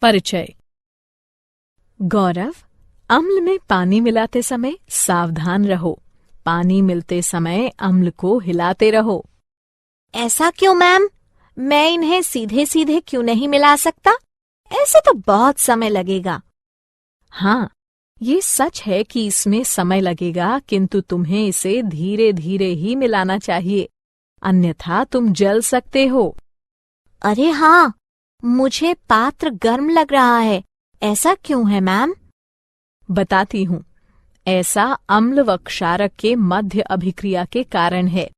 परिचय। गौरव, अम्ल में पानी मिलाते समय सावधान रहो। पानी मिलते समय अम्ल को हिलाते रहो। ऐसा क्यों मैम? मैं इन्हें सीधे सीधे क्यों नहीं मिला सकता? ऐसे तो बहुत समय लगेगा। हाँ, ये सच है कि इसमें समय लगेगा, किंतु तुम्हें इसे धीरे धीरे ही मिलाना चाहिए, अन्यथा तुम जल सकते हो। अरे हाँ, मुझे पात्र गर्म लग रहा है। ऐसा क्यों है मैम? बताती हूँ। ऐसा अम्ल व क्षारक के मध्य अभिक्रिया के कारण है।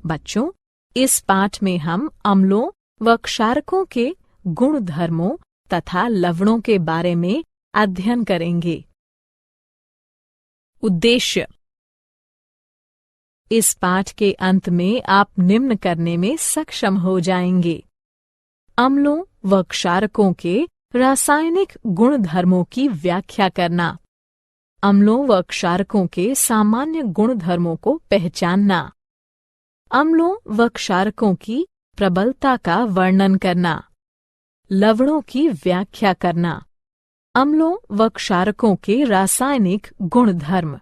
बच्चों, इस पाठ में हम अम्लों व क्षारकों के गुण धर्मों तथा लवणों के बारे में अध्ययन करेंगे। उद्देश्य। इस पाठ के अंत में आप निम्न करने में सक्षम हो जाएंगे: अम्लों व क्षारकों के रासायनिक गुण धर्मों की व्याख्या करना, अम्लों व क्षारकों के सामान्य गुण धर्मों को पहचानना, अम्लों व क्षारकों की प्रबलता का वर्णन करना, लवणों की व्याख्या करना, अम्लों व क्षारकों के रासायनिक गुण धर्म।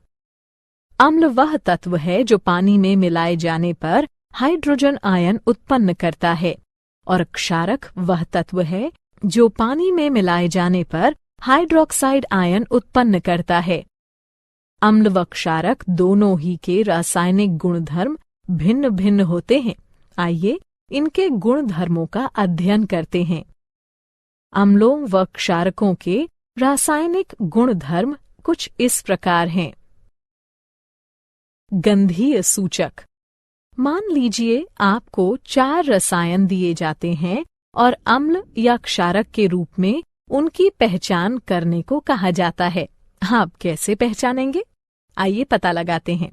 अम्ल वह तत्व है जो पानी में मिलाए जाने पर हाइड्रोजन आयन उत्पन्न करता है, और क्षारक वह तत्व है जो पानी में मिलाए जाने पर हाइड्रोक्साइड आयन उत्पन्न करता है। अम्ल व क्षारक दोनों ही के रासायनिक गुणधर्म भिन्न भिन्न होते हैं। आइए इनके गुण धर्मों का अध्ययन करते हैं। अम्लों व क्षारकों के रासायनिक गुण धर्म कुछ इस प्रकार हैं। गंधीय सूचक। मान लीजिए आपको 4 रसायन दिए जाते हैं और अम्ल या क्षारक के रूप में उनकी पहचान करने को कहा जाता है। आप कैसे पहचानेंगे? आइए पता लगाते हैं।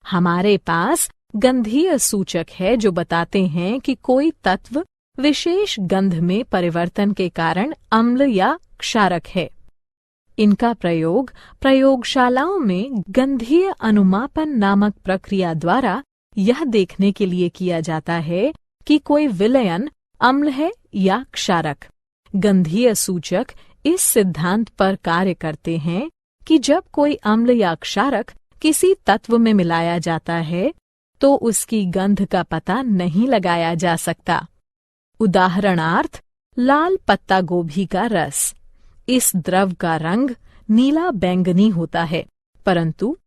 हमारे पास गंधीय सूचक है जो बताते हैं कि कोई तत्व विशेष गंध में परिवर्तन के कारण अम्ल या क्षारक है। इनका प्रयोग प्रयोगशालाओं में गंधीय अनुमापन नामक प्रक्रिया द्वारा यह देखने के लिए किया जाता है कि कोई विलयन अम्ल है या क्षारक। गंधीय सूचक इस सिद्धांत पर कार्य करते हैं कि जब कोई अम्ल या क्षारक किसी तत्व में मिलाया जाता है तो उसकी गंध का पता नहीं लगाया जा सकता। उदाहरणार्थ, लाल पत्ता गोभी का रस। इस द्रव का रंग नीला बैंगनी होता है, परंतु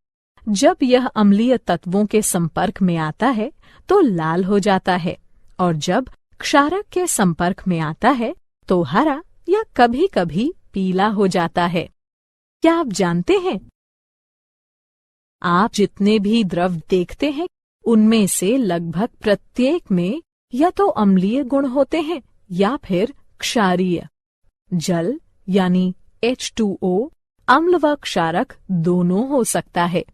जब यह अम्लीय तत्वों के संपर्क में आता है तो लाल हो जाता है, और जब क्षारक के संपर्क में आता है तो हरा या कभी कभी पीला हो जाता है। क्या आप जानते हैं, आप जितने भी द्रव देखते हैं उनमें से लगभग प्रत्येक में या तो अम्लीय गुण होते हैं या फिर क्षारीय। जल यानी H2O अम्ल व क्षारक दोनों हो सकता है।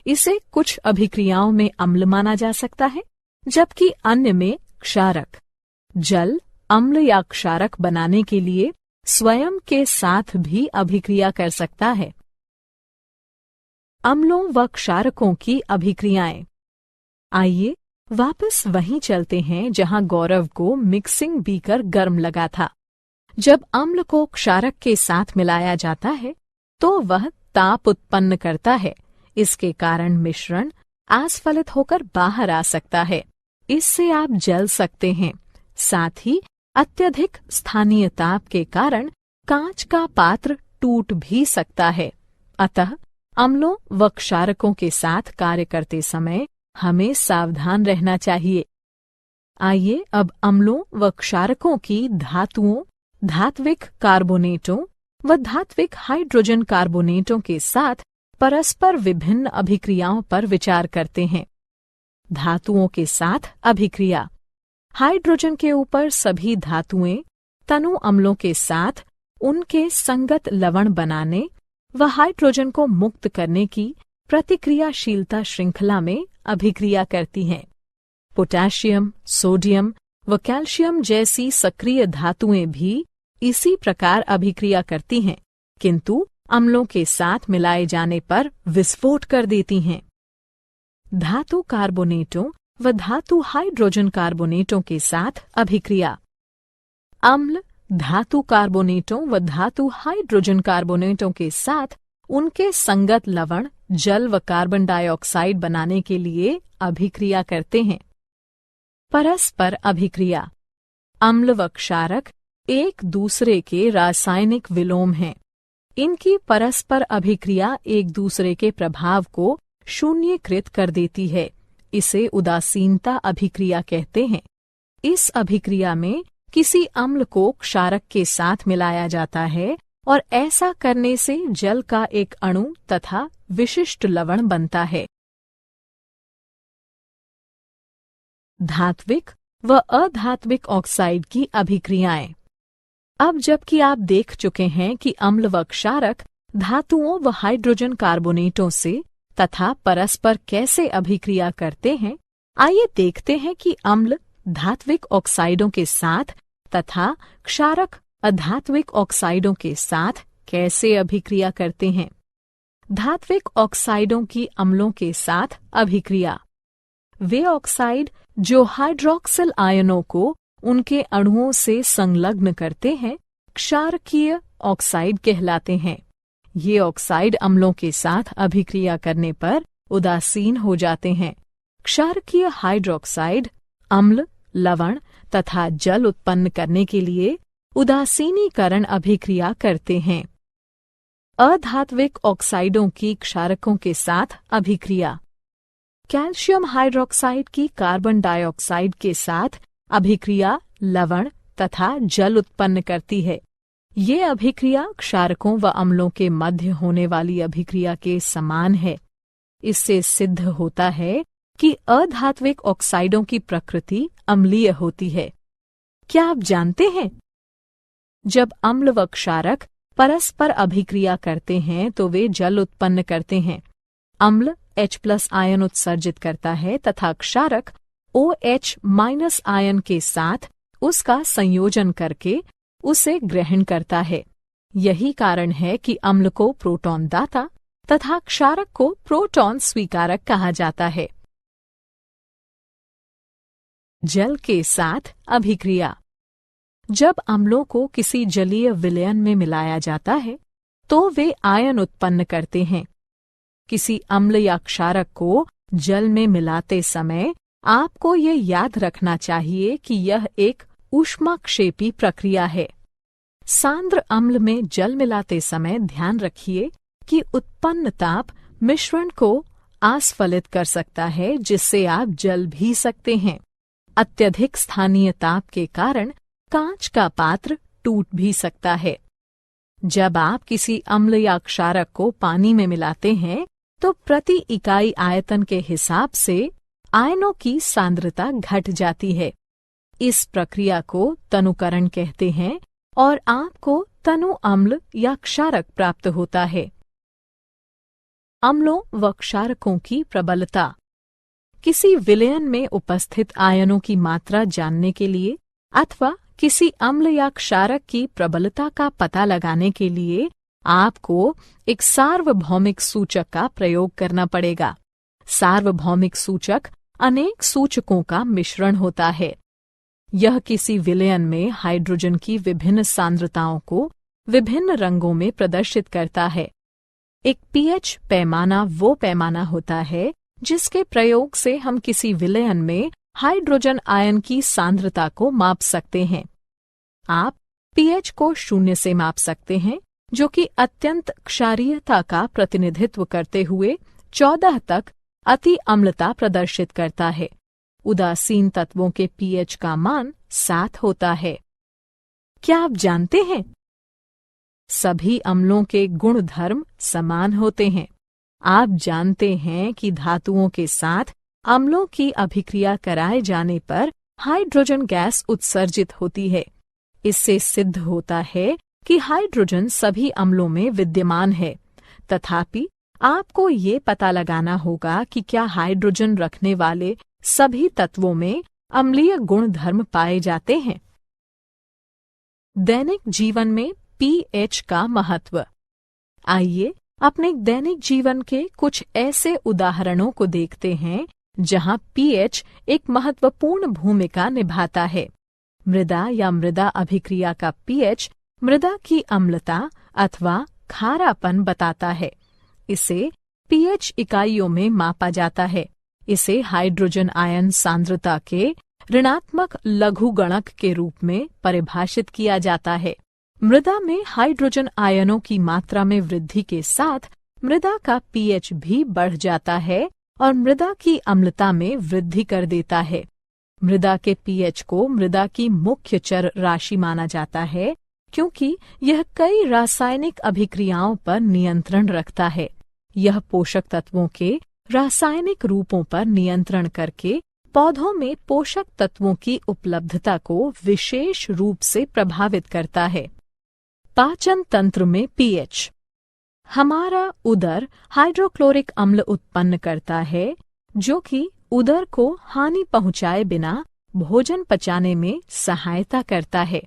इसे कुछ अभिक्रियाओं में अम्ल माना जा सकता है, जबकि अन्य में क्षारक। जल अम्ल या क्षारक बनाने के लिए स्वयं के साथ भी अभिक्रिया कर सकता है। अम्लों व क्षारकों की अभिक्रियाएं। आइए वापस वहीं चलते हैं जहां गौरव को मिक्सिंग बीकर गर्म लगा था। जब अम्ल को क्षारक के साथ मिलाया जाता है तो वह ताप उत्पन्न करता है। इसके कारण मिश्रण आस्फलित होकर बाहर आ सकता है। इससे आप जल सकते हैं। साथ ही अत्यधिक स्थानीय ताप के कारण कांच का पात्र टूट भी सकता है। अतः अम्लों व क्षारकों के साथ कार्य करते समय हमें सावधान रहना चाहिए। आइए अब अम्लों व क्षारकों की धातुओं, धात्विक कार्बोनेटों व धात्विक हाइड्रोजन कार्बोनेटों के साथ परस्पर विभिन्न अभिक्रियाओं पर विचार करते हैं। धातुओं के साथ अभिक्रिया। हाइड्रोजन के ऊपर सभी धातुएं तनु अम्लों के साथ उनके संगत लवण बनाने व हाइड्रोजन को मुक्त करने की प्रतिक्रियाशीलता श्रृंखला में अभिक्रिया करती हैं। पोटेशियम, सोडियम व कैल्शियम जैसी सक्रिय धातुएं भी इसी प्रकार अभिक्रिया करती हैं, किंतु अम्लों के साथ मिलाए जाने पर विस्फोट कर देती हैं। धातु कार्बोनेटों व धातु हाइड्रोजन कार्बोनेटों के साथ अभिक्रिया। अम्ल धातु कार्बोनेटों व धातु हाइड्रोजन कार्बोनेटों के साथ उनके संगत लवण जल व कार्बन डाइऑक्साइड बनाने के लिए अभिक्रिया करते हैं। परस्पर अभिक्रिया। अम्ल व क्षारक एक दूसरे के रासायनिक विलोम हैं। इनकी परस्पर अभिक्रिया एक दूसरे के प्रभाव को शून्यकृत कर देती है। इसे उदासीनता अभिक्रिया कहते हैं। इस अभिक्रिया में किसी अम्ल को क्षारक के साथ मिलाया जाता है और ऐसा करने से जल का एक अणु तथा विशिष्ट लवण बनता है। धात्विक व अधात्विक ऑक्साइड की अभिक्रियाएं। अब जबकि आप देख चुके हैं कि अम्ल व क्षारक धातुओं व हाइड्रोजन कार्बोनेटों से तथा परस्पर कैसे अभिक्रिया करते हैं, आइए देखते हैं कि अम्ल धात्विक ऑक्साइडों के साथ तथा क्षारक अधात्विक ऑक्साइडों के साथ कैसे अभिक्रिया करते हैं। धात्विक ऑक्साइडों की अम्लों के साथ अभिक्रिया। वे ऑक्साइड जो हाइड्रोक्सिल आयनों को उनके अणुओं से संलग्न करते हैं, क्षारकीय ऑक्साइड कहलाते हैं। ये ऑक्साइड अम्लों के साथ अभिक्रिया करने पर उदासीन हो जाते हैं। क्षारकीय हाइड्रोक्साइड अम्ल, लवण तथा जल उत्पन्न करने के लिए उदासीनीकरण अभिक्रिया करते हैं। अधात्विक ऑक्साइडों की क्षारकों के साथ अभिक्रिया। कैल्शियम हाइड्रोक्साइड की कार्बन डाइऑक्साइड के साथ अभिक्रिया लवण तथा जल उत्पन्न करती है। ये अभिक्रिया क्षारकों व अम्लों के मध्य होने वाली अभिक्रिया के समान है। इससे सिद्ध होता है कि अधात्विक ऑक्साइडों की प्रकृति अम्लीय होती है। क्या आप जानते हैं, जब अम्ल व क्षारक परस्पर अभिक्रिया करते हैं तो वे जल उत्पन्न करते हैं। अम्ल H+ आयन उत्सर्जित करता है तथा क्षारक OH- आयन के साथ उसका संयोजन करके उसे ग्रहण करता है। यही कारण है कि अम्ल को प्रोटॉन दाता तथा क्षारक को प्रोटॉन स्वीकारक कहा जाता है। जल के साथ अभिक्रिया। जब अम्लों को किसी जलीय विलयन में मिलाया जाता है तो वे आयन उत्पन्न करते हैं। किसी अम्ल या क्षारक को जल में मिलाते समय आपको यह याद रखना चाहिए कि यह एक ऊष्माक्षेपी प्रक्रिया है। सांद्र अम्ल में जल मिलाते समय ध्यान रखिए कि उत्पन्न ताप मिश्रण को आस्फलित कर सकता है, जिससे आप जल भी सकते हैं। अत्यधिक स्थानीय ताप के कारण कांच का पात्र टूट भी सकता है। जब आप किसी अम्ल या क्षारक को पानी में मिलाते हैं तो प्रति इकाई आयतन के हिसाब से आयनों की सांद्रता घट जाती है। इस प्रक्रिया को तनुकरण कहते हैं और आपको तनु अम्ल या क्षारक प्राप्त होता है। अम्लों व क्षारकों की प्रबलता। किसी विलयन में उपस्थित आयनों की मात्रा जानने के लिए अथवा किसी अम्ल या क्षारक की प्रबलता का पता लगाने के लिए आपको एक सार्वभौमिक सूचक का प्रयोग करना पड़ेगा। सार्वभौमिक सूचक अनेक सूचकों का मिश्रण होता है। यह किसी विलयन में हाइड्रोजन की विभिन्न सांद्रताओं को विभिन्न रंगों में प्रदर्शित करता है। एक pH पैमाना वो पैमाना होता है जिसके प्रयोग से हम किसी विलयन में हाइड्रोजन आयन की सांद्रता को माप सकते हैं। आप pH को 0 से माप सकते हैं, जो कि अत्यंत क्षारीयता का प्रतिनिधित्व करते हुए 14 तक अति अम्लता प्रदर्शित करता है। उदासीन तत्वों के pH का मान 7 होता है। क्या आप जानते हैं, सभी अम्लों के गुणधर्म समान होते हैं। आप जानते हैं कि धातुओं के साथ अम्लों की अभिक्रिया कराए जाने पर हाइड्रोजन गैस उत्सर्जित होती है। इससे सिद्ध होता है कि हाइड्रोजन सभी अम्लों में विद्यमान है। तथापि आपको ये पता लगाना होगा कि क्या हाइड्रोजन रखने वाले सभी तत्वों में अम्लीय गुणधर्म पाए जाते हैं। दैनिक जीवन में pH का महत्व। आइए अपने दैनिक जीवन के कुछ ऐसे उदाहरणों को देखते हैं जहां pH एक महत्वपूर्ण भूमिका निभाता है। मृदा या मृदा अभिक्रिया का पीएच मृदा की अम्लता अथवा खारापन बताता है। इसे पीएच इकाइयों में मापा जाता है। इसे हाइड्रोजन आयन सांद्रता के ऋणात्मक लघुगणक के रूप में परिभाषित किया जाता है। मृदा में हाइड्रोजन आयनों की मात्रा में वृद्धि के साथ मृदा का पीएच भी बढ़ जाता है और मृदा की अम्लता में वृद्धि कर देता है। मृदा के पीएच को मृदा की मुख्य चर राशि माना जाता है क्योंकि यह कई रासायनिक अभिक्रियाओं पर नियंत्रण रखता है। यह पोषक तत्वों के रासायनिक रूपों पर नियंत्रण करके पौधों में पोषक तत्वों की उपलब्धता को विशेष रूप से प्रभावित करता है। पाचन तंत्र में पीएच। हमारा उदर हाइड्रोक्लोरिक अम्ल उत्पन्न करता है जो कि उदर को हानि पहुंचाए बिना भोजन पचाने में सहायता करता है।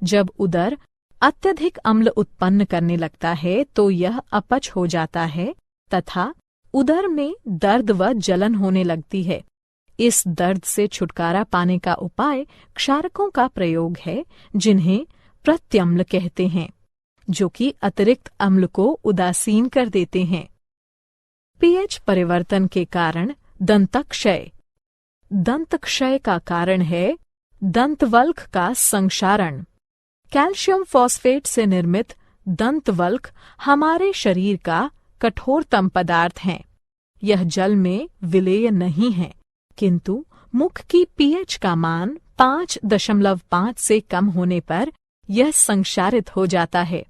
जब उदर अत्यधिक अम्ल उत्पन्न करने लगता है तो यह अपच हो जाता है तथा उदर में दर्द व जलन होने लगती है। इस दर्द से छुटकारा पाने का उपाय क्षारकों का प्रयोग है जिन्हें प्रत्यम्ल कहते हैं, जो कि अतिरिक्त अम्ल को उदासीन कर देते हैं। पीएच परिवर्तन के कारण दंतक्षय। दंतक्षय का कारण है दंतवल्क का संक्षारण। कैल्शियम फॉस्फेट से निर्मित दंतवल्क हमारे शरीर का कठोरतम पदार्थ हैं। यह जल में विलेय नहीं है, किंतु मुख की पीएच का मान 5.5 से कम होने पर यह संक्षारित हो जाता है।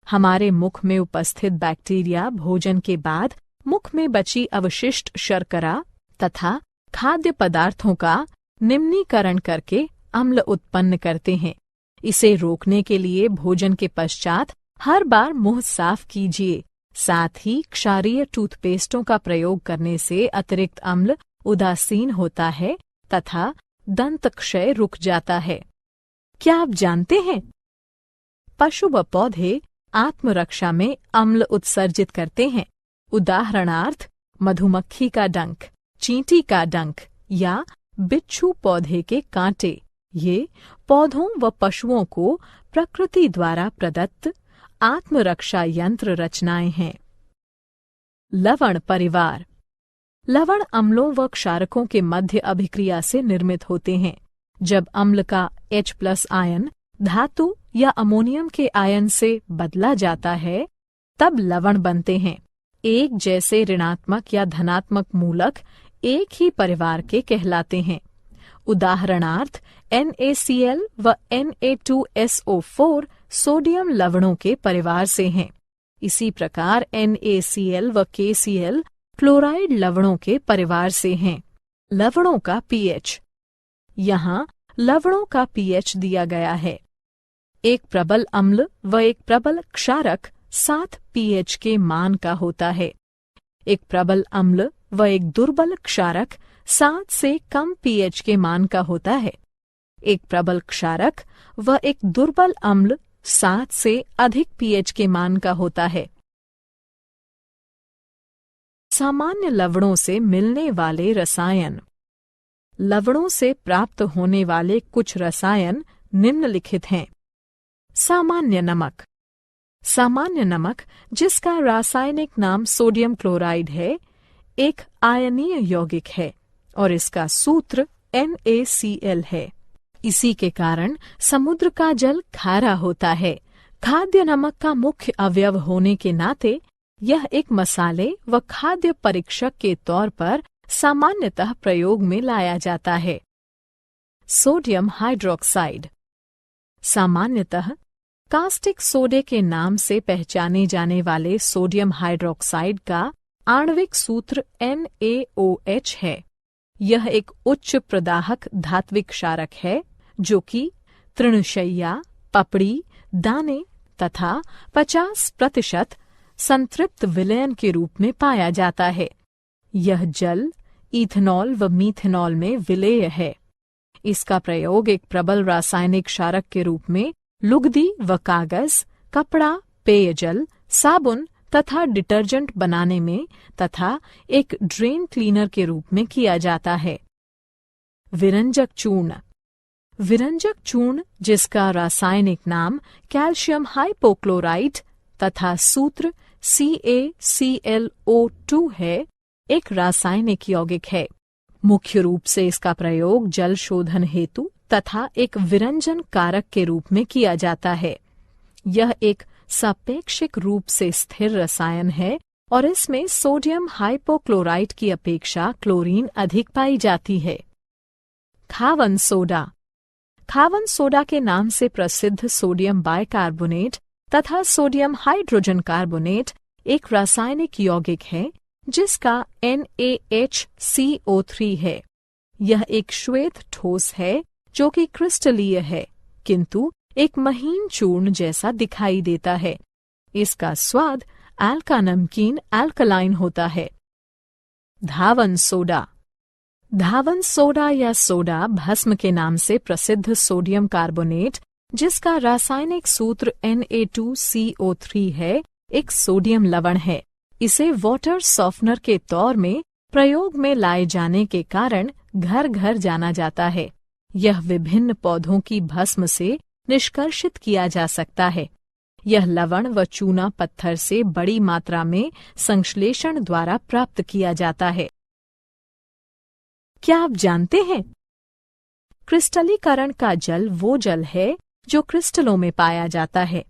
हमारे मुख में उपस्थित बैक्टीरिया भोजन के बाद मुख में बची अवशिष्ट शर्करा तथा खाद्य पदार्थों का निम्नीकरण करके अम्ल उत्पन्न करते हैं। इसे रोकने के लिए भोजन के पश्चात हर बार मुंह साफ कीजिए। साथ ही क्षारीय टूथपेस्टों का प्रयोग करने से अतिरिक्त अम्ल उदासीन होता है तथा दंत क्षय रुक जाता है। क्या आप जानते हैं पशु व पौधे आत्मरक्षा में अम्ल उत्सर्जित करते हैं? उदाहरणार्थ मधुमक्खी का डंक, चींटी का डंक या बिच्छू पौधे के कांटे। ये पौधों व पशुओं को प्रकृति द्वारा प्रदत्त आत्मरक्षा यंत्र रचनाएं हैं। लवण परिवार। लवण अम्लों व क्षारकों के मध्य अभिक्रिया से निर्मित होते हैं। जब अम्ल का H+ आयन धातु या अमोनियम के आयन से बदला जाता है तब लवण बनते हैं। एक जैसे ऋणात्मक या धनात्मक मूलक एक ही परिवार के कहलाते हैं। उदाहरणार्थ NaCl व Na2SO4 सोडियम लवणों के परिवार से हैं। इसी प्रकार NaCl व KCl क्लोराइड लवणों के परिवार से हैं। लवणों का पीएच। यहाँ लवणों का पीएच दिया गया है। एक प्रबल अम्ल व एक प्रबल क्षारक 7 पीएच के मान का होता है। एक प्रबल अम्ल व एक दुर्बल क्षारक 7 से कम पीएच के मान का होता है। एक प्रबल क्षारक व एक दुर्बल अम्ल 7 से अधिक पीएच के मान का होता है। सामान्य लवणों से मिलने वाले रसायन। लवणों से प्राप्त होने वाले कुछ रसायन निम्नलिखित हैं। सामान्य नमक। सामान्य नमक, जिसका रासायनिक नाम सोडियम क्लोराइड है, एक आयनीय यौगिक है और इसका सूत्र NaCl है। इसी के कारण समुद्र का जल खारा होता है। खाद्य नमक का मुख्य अवयव होने के नाते यह एक मसाले व खाद्य परीक्षक के तौर पर सामान्यतः प्रयोग में लाया जाता है। Sodium hydroxide. सामान्यतः कास्टिक सोडे के नाम से पहचाने जाने वाले सोडियम हाइड्रोक्साइड का आणविक सूत्र NaOH है। यह एक उच्च प्रदाहक धात्विक क्षारक है जो कि तृणशय्या, पपड़ी, दाने तथा 50% संतृप्त विलयन के रूप में पाया जाता है। यह जल, इथेनॉल व मीथेनॉल में विलेय है। इसका प्रयोग एक प्रबल रासायनिक क्षारक के रूप में लुगदी व कागज, कपड़ा, पेयजल, साबुन तथा डिटर्जेंट बनाने में तथा एक ड्रेन क्लीनर के रूप में किया जाता है। विरंजक चूर्ण। विरंजक चूर्ण, जिसका रासायनिक नाम कैल्शियम हाइपोक्लोराइट तथा सूत्र CaClO2 है, एक रासायनिक यौगिक है। मुख्य रूप से इसका प्रयोग जल शोधन हेतु तथा एक विरंजन कारक के रूप में किया जाता है। यह एक सापेक्षिक रूप से स्थिर रसायन है और इसमें सोडियम हाइपोक्लोराइट की अपेक्षा क्लोरीन अधिक पाई जाती है। खावन सोडा। खावन सोडा के नाम से प्रसिद्ध सोडियम बाइकार्बोनेट तथा सोडियम हाइड्रोजन कार्बोनेट एक रासायनिक यौगिक है जिसका NaHCO3 है। यह एक श्वेत ठोस है जो कि क्रिस्टलीय है, किंतु एक महीन चूर्ण जैसा दिखाई देता है। इसका स्वाद अल्का नमकीन अल्कलाइन होता है। धावन सोडा। धावन सोडा या सोडा भस्म के नाम से प्रसिद्ध सोडियम कार्बोनेट, जिसका रासायनिक सूत्र Na2CO3 है, एक सोडियम लवण है। इसे वाटर सॉफ्टनर के तौर में प्रयोग में लाए जाने के कारण घर घर जाना जाता है। यह विभिन्न पौधों की भस्म से निष्कर्षित किया जा सकता है। यह लवण व चूना पत्थर से बड़ी मात्रा में संश्लेषण द्वारा प्राप्त किया जाता है। क्या आप जानते हैं, क्रिस्टलीकरण का जल वो जल है जो क्रिस्टलों में पाया जाता है।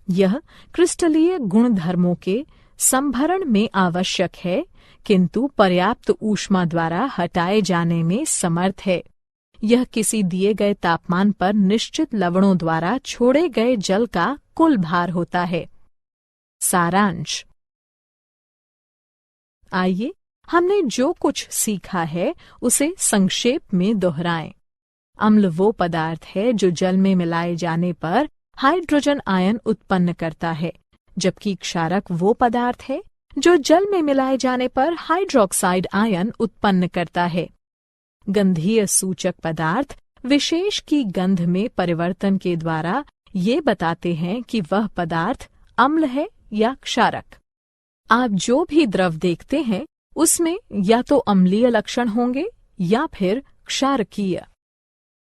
यह क्रिस्टलीय गुणधर्मों के संभरण में आवश्यक है, किंतु पर्याप्त ऊष्मा द्वारा हटाए जाने में समर्थ है। यह किसी दिए गए तापमान पर निश्चित लवणों द्वारा छोड़े गए जल का कुल भार होता है। सारांश। आइए हमने जो कुछ सीखा है उसे संक्षेप में दोहराएं। अम्ल वो पदार्थ है जो जल में मिलाए जाने पर हाइड्रोजन आयन उत्पन्न करता है, जबकि क्षारक वो पदार्थ है जो जल में मिलाए जाने पर हाइड्रोक्साइड आयन उत्पन्न करता है। गंधीय सूचक पदार्थ विशेष की गंध में परिवर्तन के द्वारा ये बताते हैं कि वह पदार्थ अम्ल है या क्षारक। आप जो भी द्रव देखते हैं उसमें या तो अम्लीय लक्षण होंगे या फिर क्षारकीय।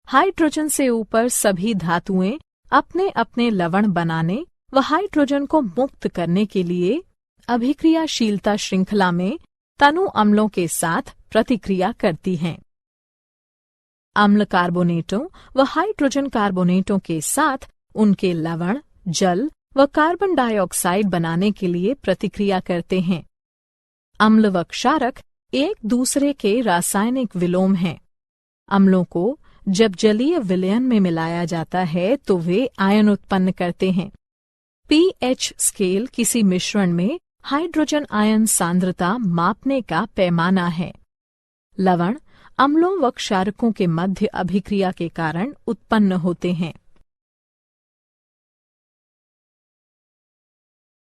हाइड्रोजन से ऊपर सभी धातुएं अपने अपने लवण बनाने व हाइड्रोजन को मुक्त करने के लिए अभिक्रियाशीलता श्रृंखला में तनु अम्लों के साथ प्रतिक्रिया करती हैं। अम्ल कार्बोनेटों व हाइड्रोजन कार्बोनेटों के साथ उनके लवण, जल व कार्बन डाइऑक्साइड बनाने के लिए प्रतिक्रिया करते हैं। अम्ल व क्षारक एक दूसरे के रासायनिक विलोम हैं। अम्लों को जब जलीय विलयन में मिलाया जाता है तो वे आयन उत्पन्न करते हैं। pH स्केल किसी मिश्रण में हाइड्रोजन आयन सांद्रता मापने का पैमाना है। लवण अम्लों व क्षारकों के मध्य अभिक्रिया के कारण उत्पन्न होते हैं।